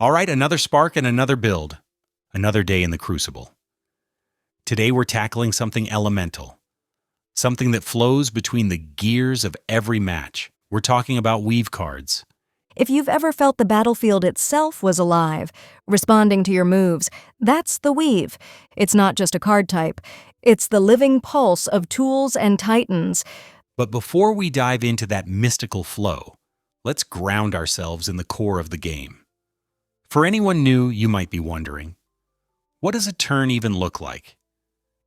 All right, another spark and another build. Another day in the crucible. Today we're tackling something elemental. Something that flows between the gears of every match. We're talking about weave cards. If you've ever felt the battlefield itself was alive, responding to your moves, that's the weave. It's not just a card type. It's the living pulse of tools and titans. But before we dive into that mystical flow, let's ground ourselves in the core of the game. For anyone new, you might be wondering, what does a turn even look like?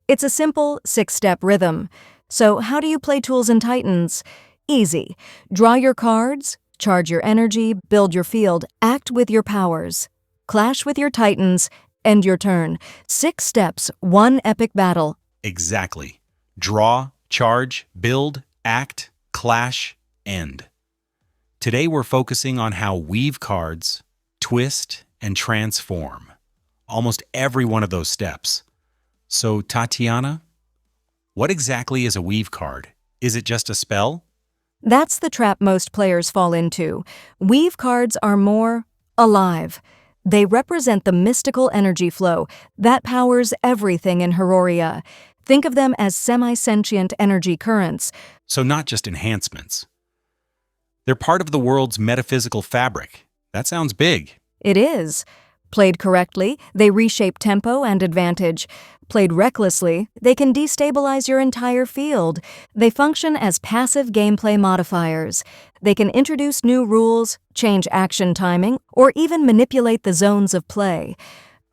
It's a simple 6-step rhythm. So how do you play tools and titans? Easy. Draw your cards, charge your energy, build your field, act with your powers. Clash with your titans, end your turn. 6 steps, 1 epic battle. Exactly. Draw, charge, build, act, clash, end. Today we're focusing on how weave cards twist and transform. Almost every one of those steps. So, Tatiana, what exactly is a weave card? Is it just a spell? That's the trap most players fall into. Weave cards are more alive. They represent the mystical energy flow that powers everything in Heroria. Think of them as semi-sentient energy currents. So not just enhancements. They're part of the world's metaphysical fabric. That sounds big. It is. Played correctly, they reshape tempo and advantage. Played recklessly, they can destabilize your entire field. They function as passive gameplay modifiers. They can introduce new rules, change action timing, or even manipulate the zones of play.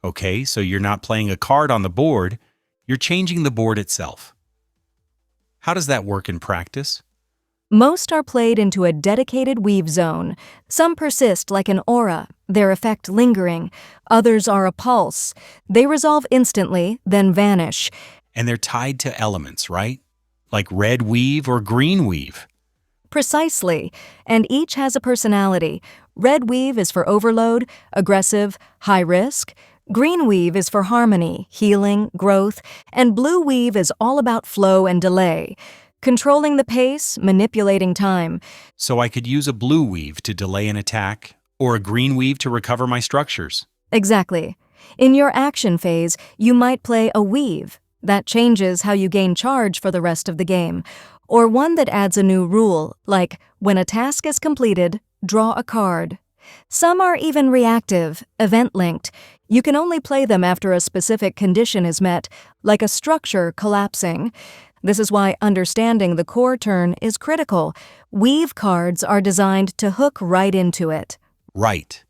Okay, so you're not playing a card on the board, you're changing the board itself. How does that work in practice? Most are played into a dedicated weave zone. Some persist like an aura, their effect lingering. Others are a pulse. They resolve instantly, then vanish. And they're tied to elements, right? Like red weave or green weave. Precisely, and each has a personality. Red weave is for overload, aggressive, high risk. Green weave is for harmony, healing, growth. And blue weave is all about flow and delay. Controlling the pace, manipulating time. So I could use a blue weave to delay an attack, or a green weave to recover my structures. Exactly. In your action phase, you might play a weave. That changes how you gain charge for the rest of the game. Or one that adds a new rule, like when a task is completed, draw a card. Some are even reactive, event-linked. You can only play them after a specific condition is met, like a structure collapsing. This is why understanding the core turn is critical. Weave cards are designed to hook right into it. Right.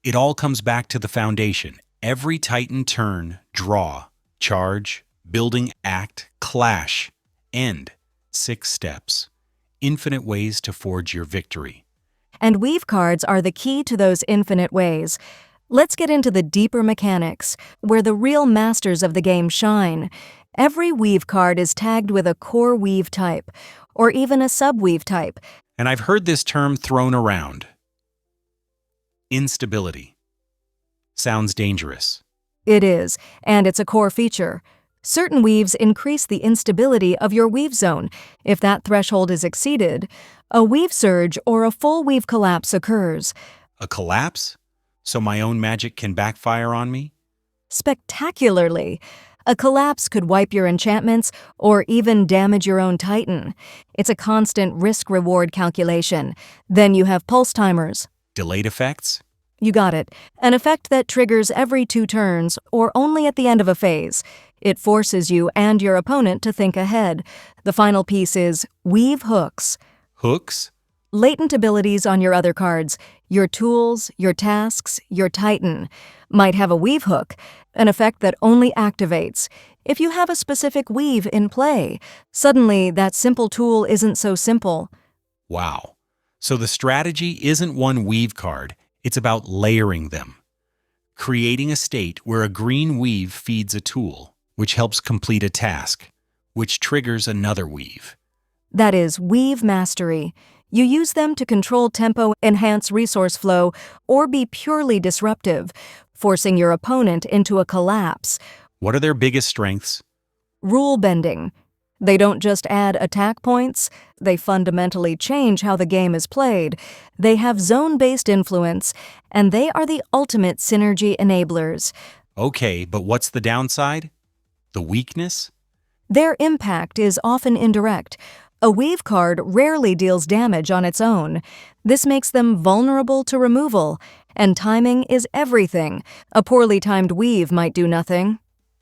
It all comes back to the foundation. Every Titan turn, draw, charge, building, act, clash, end. 6 steps. Infinite ways to forge your victory. And weave cards are the key to those infinite ways. Let's get into the deeper mechanics, where the real masters of the game shine. Every weave card is tagged with a core weave type, or even a sub-weave type. And I've heard this term thrown around. Instability. Sounds dangerous. It is, and it's a core feature. Certain weaves increase the instability of your weave zone. If that threshold is exceeded, a weave surge or a full weave collapse occurs. A collapse? So my own magic can backfire on me? Spectacularly. A collapse could wipe your enchantments or even damage your own Titan. It's a constant risk-reward calculation. Then you have pulse timers. Delayed effects? You got it. An effect that triggers every 2 turns or only at the end of a phase. It forces you and your opponent to think ahead. The final piece is weave hooks. Hooks? Latent abilities on your other cards, your tools, your tasks, your Titan, might have a weave hook, an effect that only activates if you have a specific weave in play. Suddenly, that simple tool isn't so simple. Wow. So the strategy isn't one weave card, it's about layering them. Creating a state where a green weave feeds a tool, which helps complete a task, which triggers another weave. That is weave mastery. You use them to control tempo, enhance resource flow, or be purely disruptive, forcing your opponent into a collapse. What are their biggest strengths? Rule bending. They don't just add attack points, they fundamentally change how the game is played. They have zone-based influence, and they are the ultimate synergy enablers. Okay, but what's the downside? The weakness? Their impact is often indirect. A weave card rarely deals damage on its own. This makes them vulnerable to removal, and timing is everything. A poorly timed weave might do nothing.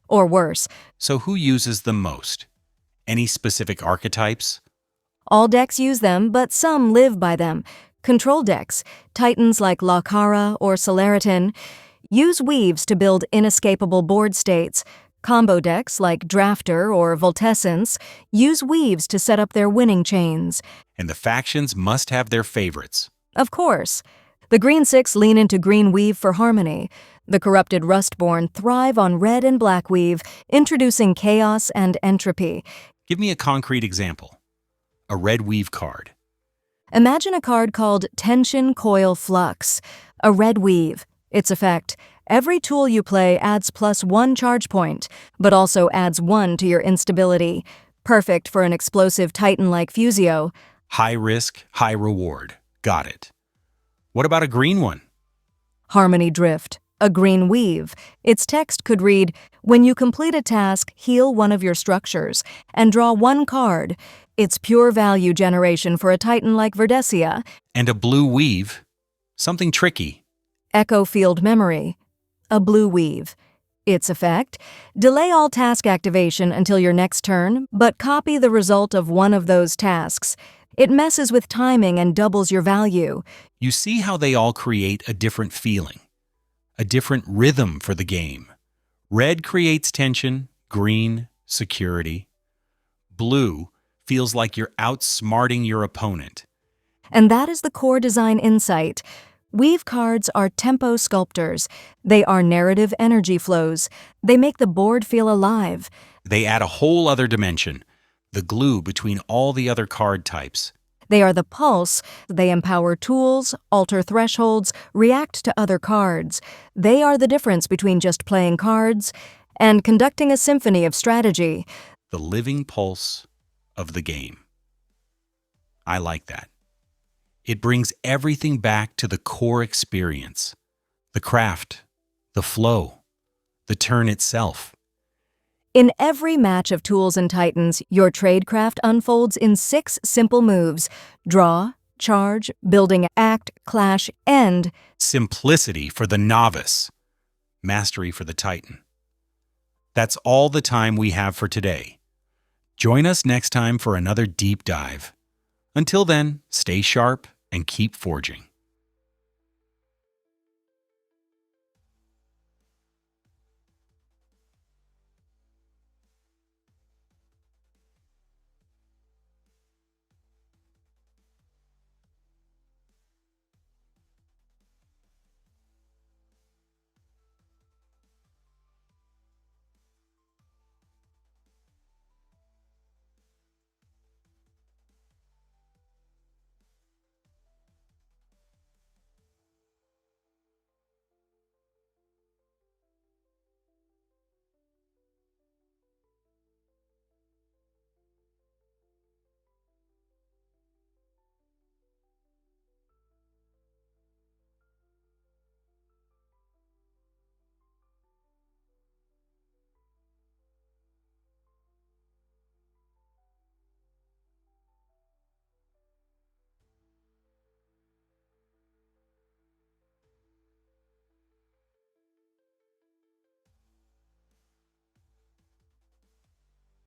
Or worse. So who uses them most? Any specific archetypes? All decks use them, but some live by them. Control decks, titans like Lakara or Solaritan, use weaves to build inescapable board states. Combo decks like Drafter or Voltessence use weaves to set up their winning chains. And the factions must have their favorites. Of course. The Green Six lean into green weave for harmony. The corrupted Rustborn thrive on red and black weave, introducing chaos and entropy. Give me a concrete example. A red weave card. Imagine a card called Tension Coil Flux, a red weave. Its effect: every tool you play adds +1 charge point, but also adds 1 to your instability. Perfect for an explosive titan like Fusio. High risk, high reward. Got it. What about a green one? Harmony Drift, a green weave. Its text could read, when you complete a task, heal one of your structures, and draw 1 card. It's pure value generation for a titan like Verdesia. And a blue weave. Something tricky. Echo Field Memory, a blue weave. Its effect: delay all task activation until your next turn, but copy the result of one of those tasks. It messes with timing and doubles your value. You see how they all create a different feeling, a different rhythm for the game. Red creates tension, green, security. Blue feels like you're outsmarting your opponent. And that is the core design insight. Weave cards are tempo sculptors. They are narrative energy flows. They make the board feel alive. They add a whole other dimension, the glue between all the other card types. They are the pulse. They empower tools, alter thresholds, react to other cards. They are the difference between just playing cards and conducting a symphony of strategy. The living pulse of the game. I like that. It brings everything back to the core experience. The craft, the flow, the turn itself. In every match of Tools and Titans, your tradecraft unfolds in 6 simple moves: draw, charge, building, act, clash, end. Simplicity for the novice, mastery for the titan. That's all the time we have for today. Join us next time for another deep dive. Until then, stay sharp and keep forging.